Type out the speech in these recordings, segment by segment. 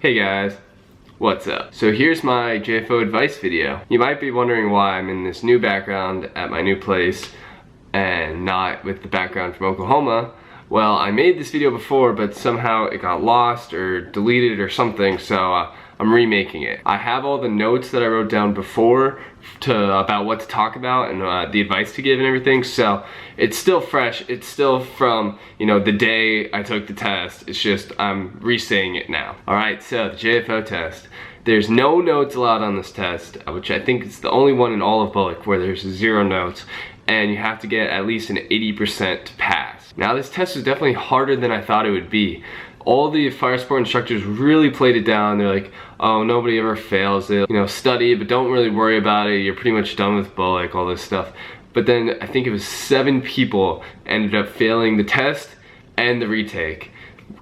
Hey guys, what's up? So here's my JFO advice video. You might be wondering why I'm in this new background at my new place and not with the background from Oklahoma. Well, I made this video before, but somehow it got lost or deleted or something, so I'm remaking it. I have all the notes that I wrote down before about what to talk about and the advice to give and everything, so it's still fresh. It's still from, the day I took the test. It's just I'm re-saying it now. Alright, so the JFO test. There's no notes allowed on this test, which I think is the only one in all of BOLC where there's 0 notes, and you have to get at least an 80% to pass. Now this test is definitely harder than I thought it would be. All the fire sport instructors really played it down. They're like, oh, nobody ever fails it. Study, but don't really worry about it. You're pretty much done with BOLC, all this stuff. But then I think it was 7 people ended up failing the test and the retake,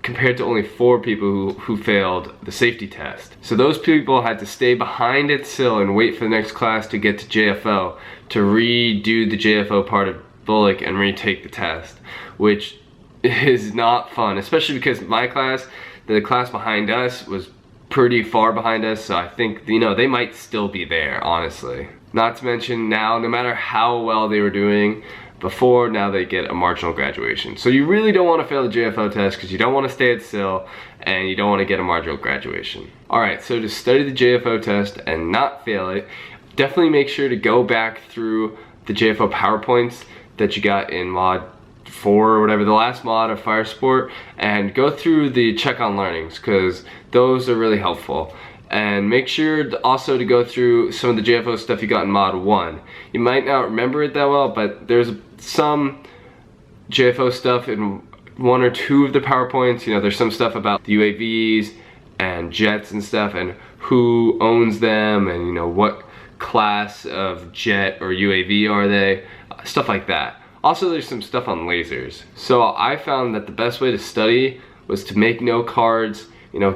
compared to only 4 people who failed the safety test. So those people had to stay behind at SIL and wait for the next class to get to JFO to redo the JFO part of BOLC and retake the test, which is not fun, especially because my class, the class behind us, was pretty far behind us, so I think, they might still be there, honestly. Not to mention now, no matter how well they were doing before, now they get a marginal graduation. So you really don't want to fail the JFO test because you don't want to stay at SIL and you don't want to get a marginal graduation. Alright, so to study the JFO test and not fail it, definitely make sure to go back through the JFO PowerPoints that you got in mod 4 or whatever, the last mod of fire sport, and go through the check on learnings because those are really helpful. And make sure also to go through some of the JFO stuff you got in mod 1. You might not remember it that well, but there's some JFO stuff in 1 or 2 of the PowerPoints. There's some stuff about the UAVs and jets and stuff and who owns them and what class of jet or UAV are they, stuff like that. Also, there's some stuff on lasers. So I found that the best way to study was to make note cards,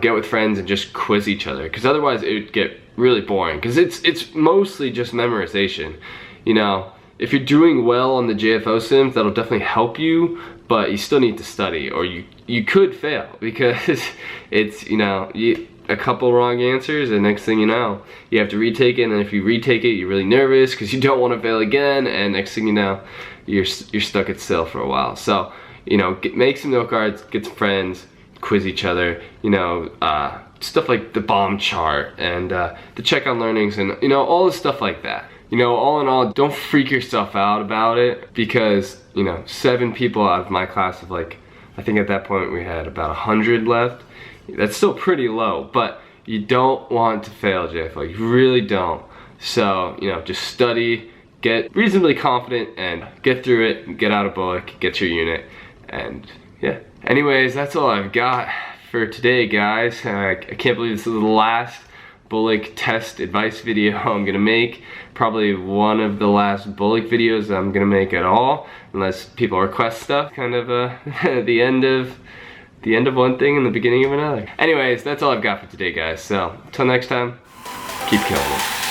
get with friends and just quiz each other, because otherwise it would get really boring, because it's mostly just memorization. If you're doing well on the JFO sims, that'll definitely help you, but you still need to study, or you could fail, because it's, a couple wrong answers, and next thing you know, you have to retake it, and if you retake it, you're really nervous because you don't want to fail again, and next thing you know, you're stuck at SIL for a while. So, make some note cards, get some friends, quiz each other, stuff like the bomb chart and the check on learnings and, all the stuff like that. All in all, don't freak yourself out about it because, 7 people out of my class of I think at that point we had about 100 left. That's still pretty low, but you don't want to fail JFO. You really don't. So, just study, get reasonably confident, and get through it, get out of BOLC, get your unit, and yeah. Anyways, that's all I've got for today, guys. I can't believe this is the last BOLC test advice video I'm gonna make. Probably one of the last BOLC videos I'm gonna make at all, unless people request stuff. Kind of the end of one thing and the beginning of another. Anyways, that's all I've got for today, guys. So, until next time, keep killing it.